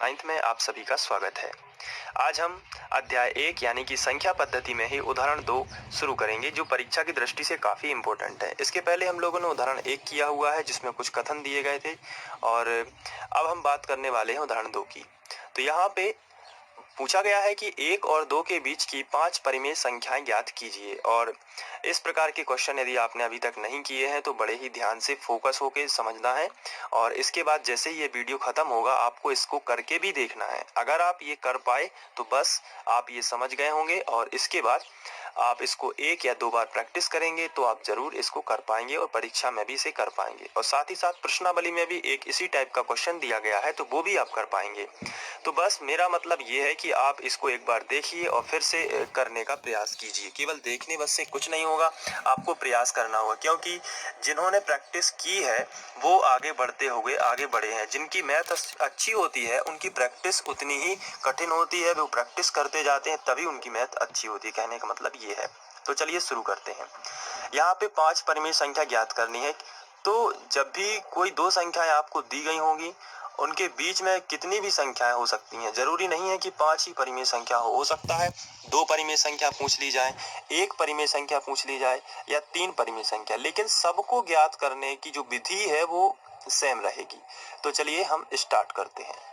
9th में आप सभी का स्वागत है। आज हम अध्याय 1 यानी कि संख्या पद्धति में ही उदाहरण 2 शुरू करेंगे, जो परीक्षा की दृष्टि से काफ़ी इम्पोर्टेंट है। इसके पहले हम लोगों ने उदाहरण 1 किया हुआ है, जिसमें कुछ कथन दिए गए थे, और अब हम बात करने वाले हैं उदाहरण 2 की। तो यहाँ पे पूछा गया है कि 1 और 2 के बीच की 5 परिमेय संख्याएं ज्ञात कीजिए। और इस प्रकार के क्वेश्चन यदि आपने अभी तक नहीं किए हैं तो बड़े ही ध्यान से फोकस होकर समझना है, और इसके बाद जैसे ही ये वीडियो खत्म होगा आपको इसको करके भी देखना है। अगर आप ये कर पाए तो बस आप ये समझ गए होंगे, और इसके बाद आप इसको 1 या 2 बार प्रैक्टिस करेंगे तो आप जरूर इसको कर पाएंगे और परीक्षा में भी इसे कर पाएंगे। और साथ ही साथ प्रश्नावली में भी एक इसी टाइप का क्वेश्चन दिया गया है, तो वो भी आप कर पाएंगे। तो बस मेरा मतलब ये है कि आप इसको एक बार देखिए और फिर से करने का प्रयास कीजिए। केवल देखने बस से कुछ नहीं होगा, आपको प्रयास करना होगा, क्योंकि जिन्होंने प्रैक्टिस की है वो आगे बढ़ते हुए आगे बढ़े हैं। जिनकी मैथ अच्छी होती है उनकी प्रैक्टिस उतनी ही कठिन होती है, वो प्रैक्टिस करते जाते हैं तभी उनकी मैथ अच्छी होती है। कहने का मतलब ये है। तो चलिए शुरू करते हैं। यहाँ पे 5 परिमेय संख्या ज्ञात करनी है। तो जब भी कोई 2 संख्याएं आपको दी गई होंगी, उनके बीच में कितनी भी संख्याएं हो सकती हैं। जरूरी नहीं है कि 5 ही परिमेय संख्या हो सकता है 2 परिमेय संख्या पूछ ली जाए, 1 परिमेय संख्या पूछ ली जाए, या 3 परिमेय संख्या, लेकिन सबको ज्ञात करने की जो विधि है वो सेम रहेगी। तो चलिए हम स्टार्ट करते हैं।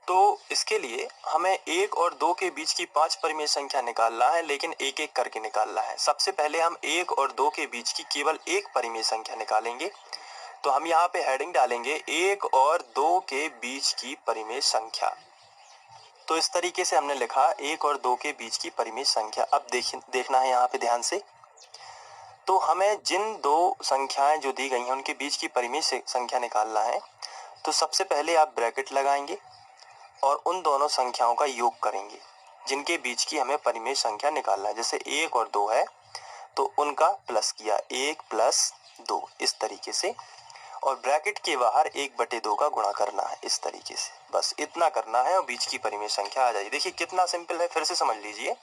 तो इसके लिए हमें 1 और 2 के बीच की 5 परिमेय संख्या निकालना है, लेकिन एक एक करके निकालना है। सबसे पहले हम 1 और 2 के बीच की केवल एक परिमेय संख्या निकालेंगे। तो हम यहाँ पे हेडिंग डालेंगे 1 और 2 के बीच की परिमेय संख्या। तो इस तरीके से हमने लिखा 1 और 2 के बीच की परिमेय संख्या। अब देखना है यहाँ पे ध्यान से। तो हमें जिन 2 संख्याएं जो दी गई हैं उनके बीच की परिमेय संख्या निकालना है। तो सबसे पहले आप ब्रैकेट लगाएंगे और उन दोनों संख्याओं का योग करेंगे जिनके बीच की हमें परिमेय संख्या निकालना है। जैसे 1 और 2 है तो उनका प्लस किया, 1 प्लस 2, इस तरीके से। और ब्रैकेट के बाहर 1/2 का गुणा करना है, इस तरीके से। बस इतना करना है और बीच की परिमेय संख्या आ जाएगी। देखिए कितना सिंपल है, फिर से समझ लीजिए।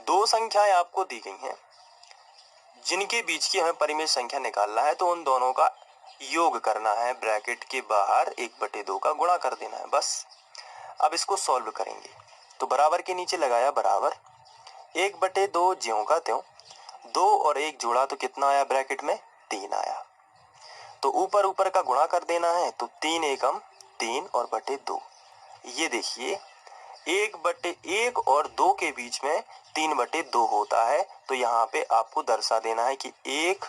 2 संख्याएं आपको दी गई हैं जिनके बीच की हमें परिमेय संख्या निकालना है, तो उन दोनों का योग करना है, ब्रैकेट के बाहर 1/2 का गुणा कर देना है, बस। अब इसको सॉल्व करेंगे। तो बराबर के नीचे लगाया बराबर, 1/2 ज्यों का त्यों, 2 और 1 जोड़ा तो कितना आया ब्रैकेट में, 3 आया। तो ऊपर ऊपर का गुणा कर देना है, तो 3 एकम 3 और बटे 2। ये देखिए 1/1 और 2 के बीच में 3/2 होता है। तो यहाँ पे आपको दर्शा देना है कि 1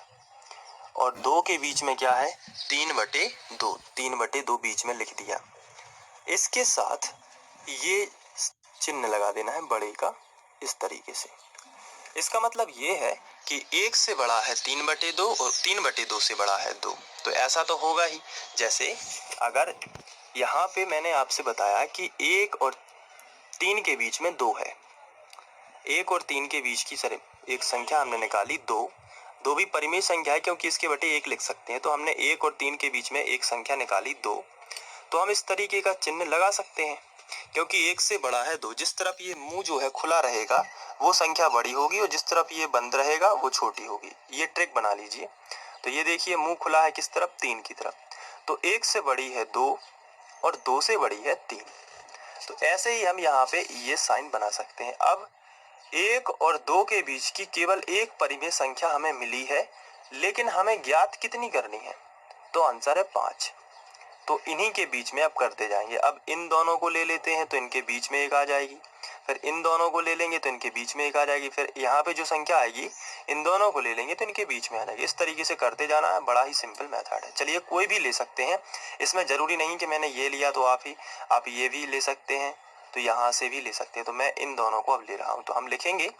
और 2 के बीच में क्या है, 3/2। 3/2 बीच में लिख दिया। इसके साथ ये चिन्ह लगा देना है बड़े का, इस तरीके से। इसका मतलब ये है कि 1 से बड़ा है 3/2 और 3/2 से बड़ा है 2। तो ऐसा तो होगा ही। जैसे अगर यहाँ पे मैंने आपसे बताया कि 1 और 3 के बीच में 2 है, 1 और 3 के बीच की एक संख्या हमने निकाली 2। 2 भी परिमेय संख्या है क्योंकि इसके बटे 1 लिख सकते हैं। तो हमने 1 और 3 के बीच में एक संख्या निकाली 2। तो हम इस तरीके का चिन्ह लगा सकते हैं, क्योंकि 1 से बड़ा है 2। जिस तरफ ये मुंह जो है खुला रहेगा वो संख्या बड़ी होगी, और जिस तरफ ये बंद रहेगा वो छोटी होगी। ये ट्रिक बना लीजिए। तो ये देखिए मुंह खुला है किस तरफ, 3 की तरफ। तो 1 से बड़ी है 2 और 2 से बड़ी है 3। तो ऐसे ही हम यहाँ पे ये साइन बना सकते हैं। अब 1 और 2 के बीच की केवल एक परिमेय संख्या हमें मिली है, लेकिन हमें ज्ञात कितनी करनी है, तो आंसर है 5। तो इन्हीं के बीच में अब करते जाएंगे। अब इन दोनों को ले लेते हैं तो इनके बीच में एक आ जाएगी, फिर इन दोनों को ले लेंगे तो इनके बीच में एक आ जाएगी, फिर यहाँ पे जो संख्या आएगी इन दोनों को ले लेंगे तो इनके बीच में आ जाएगी। इस तरीके से करते जाना है। बड़ा ही सिंपल मेथड है। चलिए कोई भी ले सकते हैं, इसमें जरूरी नहीं कि मैंने ये लिया तो आप ये भी ले सकते हैं, तो यहाँ से भी ले सकते हैं। तो मैं इन दोनों को अब ले रहा हूँ। तो हम लिखेंगे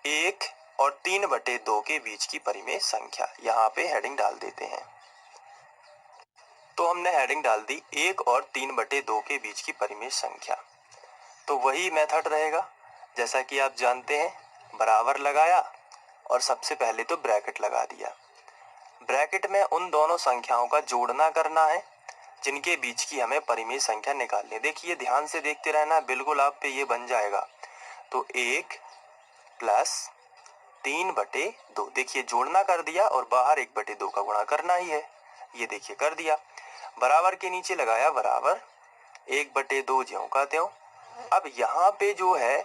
1 और 3/2 के बीच की परिमेय संख्या। यहाँ पे हेडिंग डाल देते हैं। तो हमने हेडिंग डाल दी 1 और 3/2 के बीच की परिमेय संख्या। तो वही मेथड रहेगा जैसा कि आप जानते हैं, बराबर लगाया और सबसे पहले तो ब्रैकेट लगा दिया। ब्रैकेट में उन दोनों संख्याओं का जोड़ना करना है जिनके बीच की हमें परिमेय संख्या निकालनी है। देखिए ध्यान से देखते रहना, बिल्कुल आप पे ये बन जाएगा। तो 1 प्लस 3/2, देखिए जोड़ना कर दिया और बाहर 1/2 का गुणा करना ही है। ये देखिए कर दिया। बराबर के नीचे लगाया बराबर, 1/2 ज्यों का त्यों। अब यहाँ पे जो है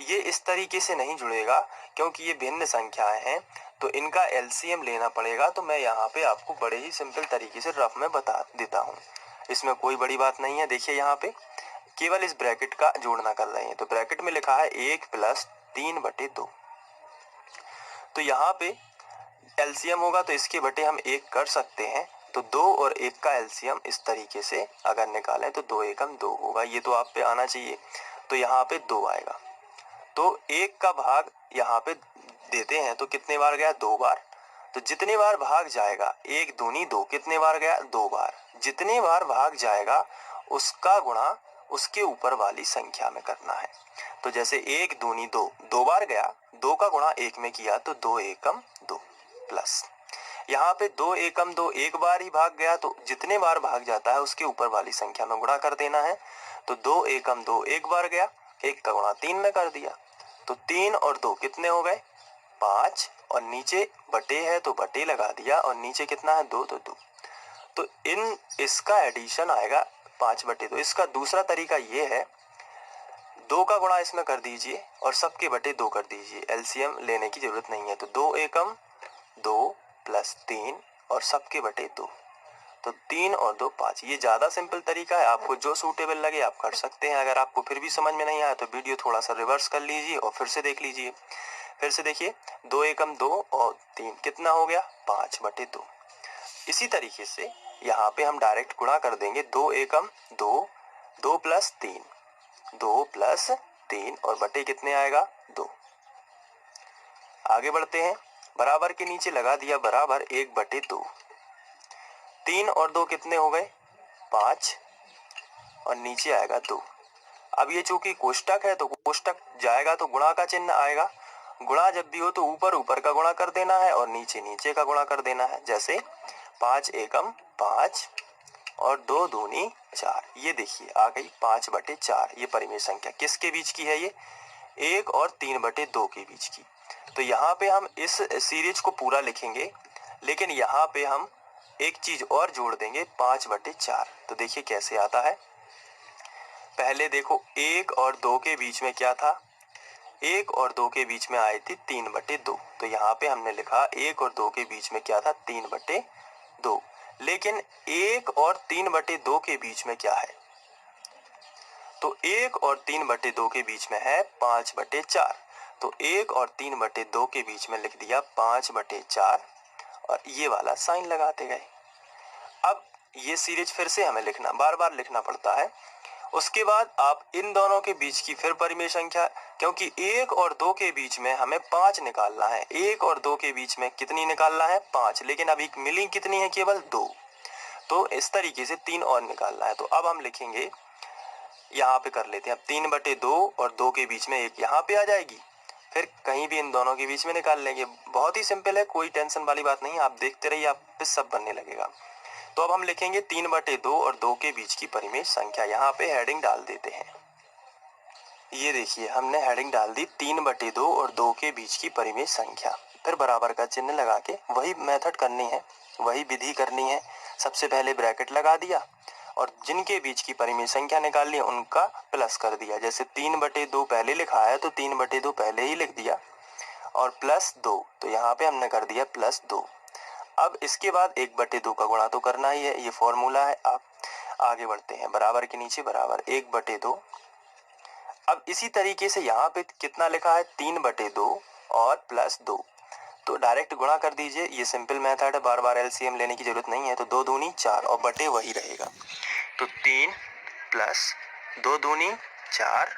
ये इस तरीके से नहीं जुड़ेगा क्योंकि ये भिन्न संख्याएं हैं, तो इनका एलसीएम लेना पड़ेगा। तो मैं यहाँ पे आपको बड़े ही सिंपल तरीके से रफ में बता देता हूँ, इसमें कोई बड़ी बात नहीं है। देखिए यहाँ पे केवल इस ब्रैकेट का जोड़ना कर रहे हैं, तो ब्रैकेट में लिखा है 1 + 3/2। तो यहाँ पे एलसीएम होगा तो इसके बटे हम 1 कर सकते हैं। तो 2 और 1 का एलसीएम इस तरीके से अगर निकालें तो 2 एकम 2 होगा। ये तो आप पे आना चाहिए, तो यहाँ पे 2 आएगा। तो 1 का भाग यहाँ पे देते हैं तो कितने बार गया? 2 बार। तो जितने बार भाग जाएगा 1 दूनी 2, कितने बार गया? 2 बार। जितने बार भाग जाएगा उसका गुणा उसके ऊपर वाली संख्या में करना है। तो जैसे 1 दूनी 2, 2 बार गया, 2 का गुणा 1 में किया तो 2 एकम 2 प्लस यहाँ पे 2 एकम 2 एक बार ही भाग गया, तो जितने बार भाग जाता है उसके ऊपर वाली संख्या में गुणा कर देना है। तो 2 एकम 2 एक बार गया, 1 का गुणा 3 में कर दिया, तो 3 और 2 कितने हो गए? 5, और नीचे बटे है तो बटे लगा दिया, और नीचे कितना है? 2, तो 2। तो इसका एडिशन आएगा 5/2। इसका दूसरा तरीका ये है, 2 का गुणा इसमें कर दीजिए और सबके बटे 2 कर दीजिए, एलसीएम लेने की जरूरत नहीं है। तो 2 एकम 2 + 3 और सबके बटे 2, तो 3 और 2 5। ये ज़्यादा सिंपल तरीका है, आपको जो सूटेबल लगे आप कर सकते हैं। अगर आपको फिर भी समझ में नहीं आया तो वीडियो थोड़ा सा रिवर्स कर लीजिए और फिर से देख लीजिए। फिर से देखिए, 2 एकम 2 और 3 कितना हो गया? 5/2। इसी तरीके से यहाँ पे हम डायरेक्ट गुणा कर देंगे। 2 एकम 2, 2 + 3, 2 + 3 और बटे कितने आएगा? 2। आगे बढ़ते हैं, बराबर के नीचे लगा दिया बराबर 1/2। 3 और 2 कितने हो गए? 5, और नीचे आएगा 2। अब ये चूंकि कोष्टक है तो कोष्टक जाएगा तो गुणा का चिन्ह आएगा। गुणा जब भी हो तो ऊपर ऊपर का गुणा कर देना है और नीचे नीचे का गुणा कर देना है। जैसे 5 एकम 5 और 2 दूनी 4। ये देखिए आ गई 5/4। ये परिमेय संख्या किसके बीच की है? ये 1 और 3/2 के बीच की। तो यहाँ पे हम इस सीरीज को पूरा लिखेंगे, लेकिन यहाँ पे हम एक चीज और जोड़ देंगे 5/4। तो देखिए कैसे आता है। पहले देखो 1 और 2 के बीच में क्या था? 1 और 2 के बीच में आई थी 3/2। तो यहाँ पे हमने लिखा 1 और 2 के बीच में क्या था? 3/2। लेकिन 1 और 3/2 के बीच में क्या है? तो 1 और 3/2 के बीच में है 5/4। तो 1 और 3/2 के बीच में लिख दिया 5/4 और ये वाला साइन लगाते गए। अब ये सीरीज फिर से हमें लिखना, बार बार लिखना पड़ता है। उसके बाद आप इन दोनों के बीच की फिर परिमेय संख्या, क्योंकि 1 और 2 के बीच में हमें 5 निकालना है। 1 और 2 के बीच में कितनी निकालना है? 5, लेकिन अभी मिली कितनी है? केवल 2। तो इस तरीके से 3 और निकालना है। तो अब हम लिखेंगे, यहाँ पे कर लेते हैं। अब 3/2 और 2 के बीच में 1 यहाँ पे आ जाएगी, फिर कहीं भी इन दोनों के बीच में निकाल लेंगे। बहुत ही सिंपल है, कोई टेंशन वाली बात नहीं है। आप देखते रहिए, आप पे सब बनने लगेगा। तो अब हम लिखेंगे 3/2 और 2 के बीच की परिमेय संख्या। यहाँ पे हेडिंग डाल देते हैं। ये देखिए हमने हेडिंग डाल दी 3/2 और 2 के बीच की परिमेय संख्या। फिर बराबर का चिन्ह लगा के वही मेथड करनी है, वही विधि करनी है। सबसे पहले ब्रैकेट लगा दिया और जिनके बीच की परिमेय संख्या निकाल ली उनका प्लस कर दिया। जैसे 3/2 पहले लिखा है तो 3/2 पहले ही लिख दिया और +2, तो यहाँ पे हमने कर दिया +2। अब इसके बाद 1/2 का गुणा तो करना ही है, ये फॉर्मूला है। आप आगे बढ़ते हैं, बराबर के नीचे बराबर 1/2। अब इसी तरीके से यहाँ पे कितना लिखा है? 3/2 और +2, तो डायरेक्ट गुणा कर दीजिए। ये सिंपल मेथड है, बार बार एलसीएम लेने की जरूरत नहीं है। तो 2 दूनी 4 और बटे वही रहेगा। तो 3 + 2 दूनी 4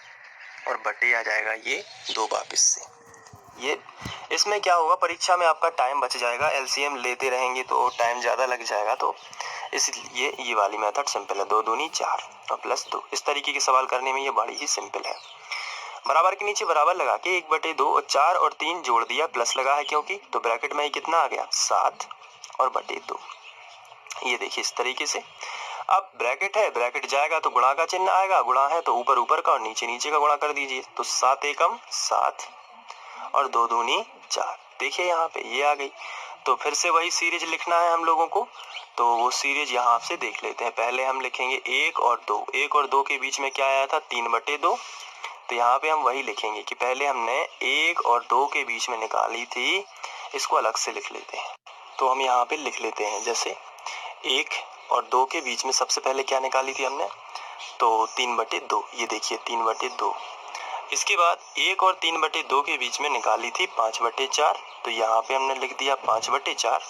और बटे आ जाएगा ये 2 वापिस से। ये इसमें क्या होगा, परीक्षा में आपका टाइम बच जाएगा। एलसीएम लेते रहेंगे तो टाइम ज़्यादा लग जाएगा, तो इसलिए ये वाली मेथड सिंपल है। 2 दूनी 4 और +2। इस तरीके के सवाल करने में ये बड़ी ही सिंपल है। बराबर के नीचे बराबर लगा के 1/2 और 4 और 3 जोड़ दिया, प्लस लगा है क्योंकि, तो ब्रैकेट में ही कितना आ गया? 7 और बटे 2। ये देखिए इस तरीके से। अब ब्रैकेट है, ब्रैकेट जाएगा तो गुणा का चिन्ह आएगा, गुणा है तो ऊपर ऊपर का और नीचे नीचे का गुणा कर दीजिए। तो 7 एकम 7 और 2 दूनी 4। देखिए यहाँ पे ये आ गई। तो फिर से वही सीरीज लिखना है हम लोगों को, तो वो सीरीज यहाँ से देख लेते हैं। पहले हम लिखेंगे 1 और 2, 1 और 2 के बीच में क्या आया था 3/2, तो यहाँ पे हम वही लिखेंगे कि पहले हमने 1 और 2 के बीच में निकाली थी, इसको अलग से लिख लेते हैं। तो हम यहाँ पे लिख लेते हैं, जैसे 1 और 2 के बीच में सबसे पहले क्या निकाली थी हमने, तो 3/2, ये देखिए 3/2। इसके बाद 1 और 3/2 के बीच में निकाली थी 5/4, तो यहाँ पे हमने लिख दिया 5/4।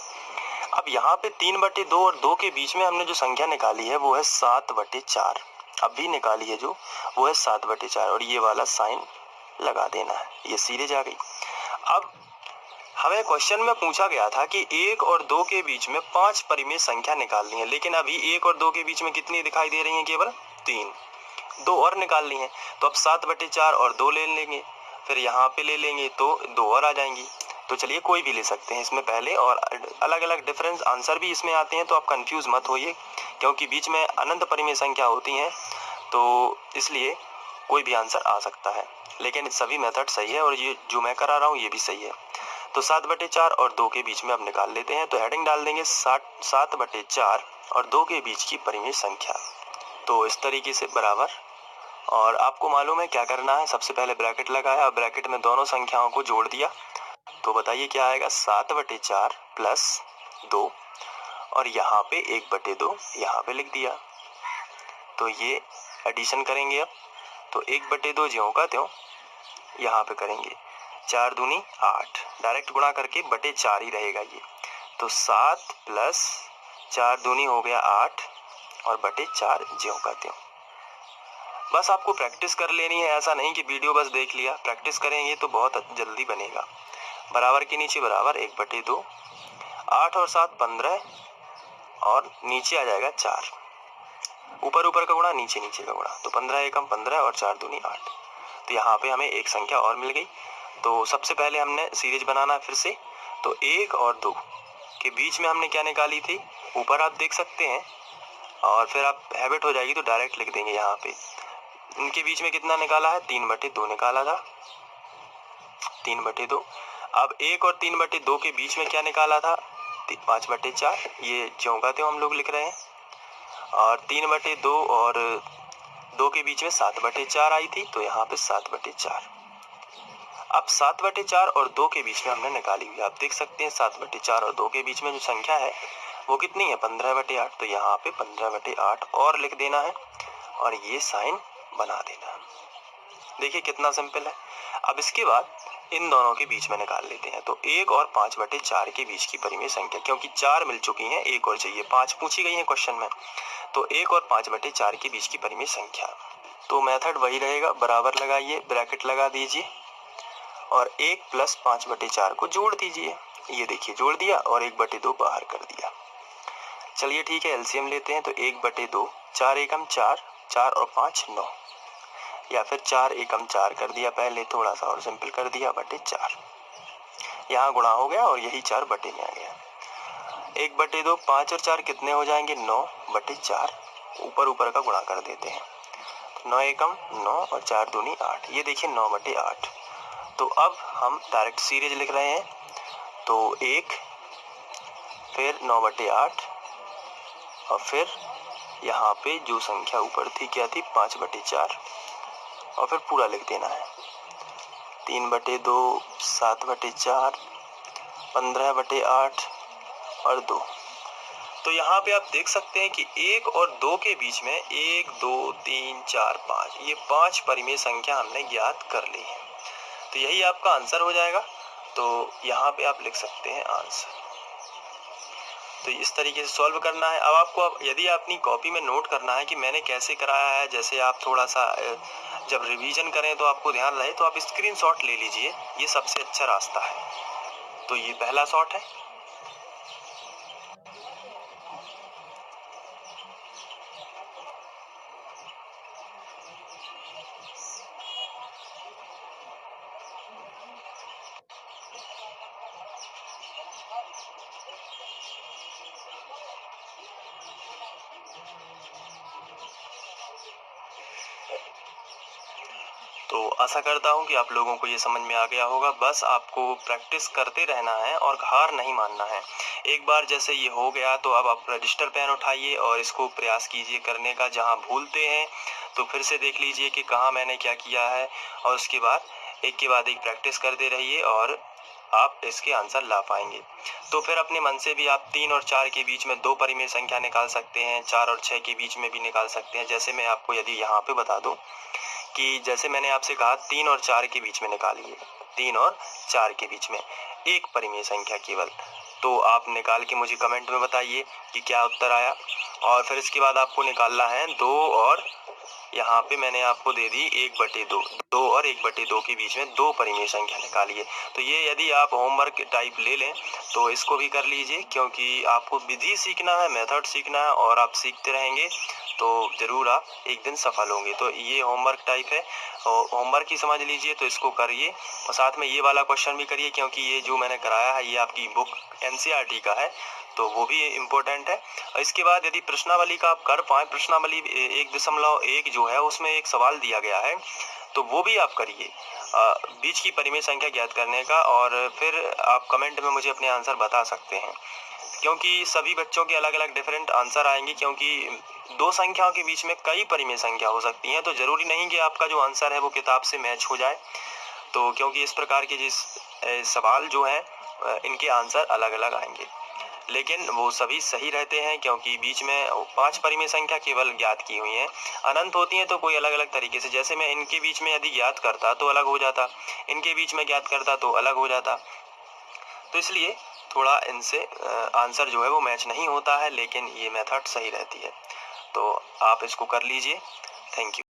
अब यहाँ पे 3/2 और 2 के बीच में हमने जो संख्या निकाली है वो है 7/4, अभी निकाली है जो, वो है 7/4, और ये वाला साइन लगा देना है, ये सीरीज आ गई। अब हमें क्वेश्चन में पूछा गया था कि 1 और 2 के बीच में 5 परिमेय संख्या निकालनी है, लेकिन अभी 1 और 2 के बीच में कितनी दिखाई दे रही है, केवल 3, 2 और निकालनी है। तो अब 7/4 और 2 ले लेंगे, फिर यहाँ पे ले लेंगे तो 2 और आ जाएंगी। तो चलिए कोई भी ले सकते हैं इसमें पहले, और अलग अलग डिफरेंस आंसर भी इसमें आते हैं, तो आप कंफ्यूज मत होइए, क्योंकि बीच में अनंत परिमेय संख्या होती हैं, तो इसलिए कोई भी आंसर आ सकता है, लेकिन सभी मेथड सही है और ये जो मैं करा रहा हूँ ये भी सही है। तो 7/4 और 2 के बीच में अब निकाल लेते हैं, तो हेडिंग डाल देंगे 7/4 और 2 के बीच की परिमेय संख्या, तो इस तरीके से बराबर। और आपको मालूम है क्या करना है, सबसे पहले ब्रैकेट लगाया और ब्रैकेट में दोनों संख्याओं को जोड़ दिया, तो बताइए क्या आएगा, 7/4 प्लस 2, और यहाँ पे 1/2 यहाँ पे लिख दिया। तो ये एडिशन करेंगे अब, तो 1/2 ज्यों का त्यों यहाँ पे करेंगे, 4 दूनी 8, डायरेक्ट गुणा करके बटे 4 ही रहेगा ये, तो 7 प्लस 4 दूनी हो गया 8 और बटे 4 ज्यों का त्यों। बस आपको प्रैक्टिस कर लेनी है, ऐसा नहीं कि वीडियो बस देख लिया, प्रैक्टिस करेंगे तो बहुत जल्दी बनेगा। बराबर के नीचे बराबर 1/2, 8 और 7 15, और नीचे आ जाएगा 4, ऊपर ऊपर का गुणा नीचे नीचे का गुणा, तो 15 एकम 15 और 4 दूनी 8। तो यहाँ पे हमें एक संख्या और मिल गई। तो सबसे पहले हमने सीरीज बनाना फिर से, तो 1 और 2 के बीच में हमने क्या निकाली थी, ऊपर आप देख सकते हैं, और फिर आप हैबिट हो जाएगी तो डायरेक्ट लिख देंगे यहाँ पे। इनके बीच में कितना निकाला है, 3/2 निकाला था, 3/2। अब 1 और 3/2 के बीच में क्या निकाला था, 5/4, ये ज्यों का त्यों हम लोग लिख रहे हैं, और 3/2 और 2 के बीच में 7/4 आई थी, तो यहाँ पे 7/4। अब 7/4 और 2 के बीच में हमने निकाली हुई, आप देख सकते हैं 7/4 और 2 के बीच में जो संख्या है वो कितनी है, 15/8, तो यहाँ पे 15/8 और लिख देना है और ये साइन बना देना है। देखिए कितना सिंपल है। अब इसके बाद इन दोनों के बीच में निकाल लेते हैं, तो 1 और 5/4 के बीच की परिमेय संख्या, क्योंकि 4 मिल चुकी हैं, 1 और चाहिए, 5 पूछी गई है क्वेश्चन में, तो 1 और 5/4 के बीच की परिमेय संख्या। तो मेथड वही रहेगा, बराबर लगाइए, ब्रैकेट लगा दीजिए और 1 प्लस 5/4 को जोड़ दीजिए, ये देखिए जोड़ दिया और 1/2 बाहर कर दिया। चलिए ठीक है, एलसीएम लेते हैं, तो 1/2, 4 एकम 4, 4 और 5 9, या फिर 4 एकम 4 कर दिया पहले, थोड़ा सा और सिंपल कर दिया, बटे 4, यहाँ गुणा हो गया और यही 4 बटे में आ गया। 1/2, 5 और 4 कितने हो जाएंगे, 9/4, ऊपर ऊपर का गुणा कर देते हैं, 9 एकम 9 और 4 दूनी 8, ये देखिए 9/8। तो अब हम डायरेक्ट सीरीज लिख रहे हैं, तो 1, फिर 9/8, और फिर यहाँ पे जो संख्या ऊपर थी क्या थी, 5/4, और फिर पूरा लिख देना है, 3/2, 7/4, 15/8 और 2। तो यहाँ पे आप देख सकते हैं कि 1 और 2 के बीच में 1 2 3 4 5, ये 5 परिमेय संख्या हमने ज्ञात कर ली है, तो यही आपका आंसर हो जाएगा। तो यहाँ पे आप लिख सकते हैं आंसर। तो इस तरीके से सॉल्व करना है। अब आपको यदि अपनी कॉपी में नोट करना है कि मैंने कैसे कराया है, जैसे आप थोड़ा सा जब रिवीजन करें तो आपको ध्यान रहे, तो आप स्क्रीनशॉट ले लीजिए, ये सबसे अच्छा रास्ता है। तो ये पहला शॉट है। तो आशा करता हूँ कि आप लोगों को ये समझ में आ गया होगा। बस आपको प्रैक्टिस करते रहना है और हार नहीं मानना है। एक बार जैसे ये हो गया तो अब आप रजिस्टर पेन उठाइए और इसको प्रयास कीजिए करने का। जहाँ भूलते हैं तो फिर से देख लीजिए कि कहाँ मैंने क्या किया है, और उसके बाद एक के बाद एक प्रैक्टिस करते रहिए और आप इसके आंसर ला पाएंगे। तो फिर अपने मन से भी आप 3 और 4 के बीच में 2 परिमेय संख्या निकाल सकते हैं, 4 और 6 के बीच में भी निकाल सकते हैं। जैसे मैं आपको यदि यहाँ पे बता दूं कि जैसे मैंने आपसे कहा 3 और 4 के बीच में निकालिए, 3 और 4 के बीच में एक परिमेय संख्या केवल, तो आप निकाल के मुझे कमेंट में बताइए कि क्या उत्तर आया। और फिर इसके बाद आपको निकालना है 2 और यहाँ पे मैंने आपको दे दी 1/2, 2 और 1/2 के बीच में 2 परिमेय संख्या निकालिए। तो ये यदि आप होमवर्क टाइप ले लें तो इसको भी कर लीजिए, क्योंकि आपको विधि सीखना है, मेथड सीखना है, और आप सीखते रहेंगे तो ज़रूर आप एक दिन सफल होंगे। तो ये होमवर्क टाइप है, और होमवर्क ही समझ लीजिए, तो इसको करिए और साथ में ये वाला क्वेश्चन भी करिए, क्योंकि ये जो मैंने कराया है ये आपकी बुक NCERT का है, तो वो भी इम्पोर्टेंट है। और इसके बाद यदि प्रश्नावली का आप कर पाए, प्रश्नावली 1.1 जो है उसमें एक सवाल दिया गया है, तो वो भी आप करिए बीच की परिमेय संख्या ज्ञात करने का, और फिर आप कमेंट में मुझे अपने आंसर बता सकते हैं, क्योंकि सभी बच्चों के अलग अलग डिफरेंट आंसर आएंगे, क्योंकि 2 संख्याओं के बीच में कई परिमेय संख्या हो सकती हैं, तो ज़रूरी नहीं कि आपका जो आंसर है वो किताब से मैच हो जाए। तो क्योंकि इस प्रकार के सवाल जो हैं इनके आंसर अलग अलग आएंगे, लेकिन वो सभी सही रहते हैं, क्योंकि बीच में 5 परिमेय संख्या केवल ज्ञात की हुई हैं। अनंत होती हैं तो कोई अलग अलग तरीके से, जैसे मैं इनके बीच में यदि ज्ञात करता तो अलग हो जाता, इनके बीच में ज्ञात करता तो अलग हो जाता। तो इसलिए थोड़ा इनसे आंसर जो है वो मैच नहीं होता है, लेकिन ये मेथड सही रहती है। तो आप इसको कर लीजिए। Thank you.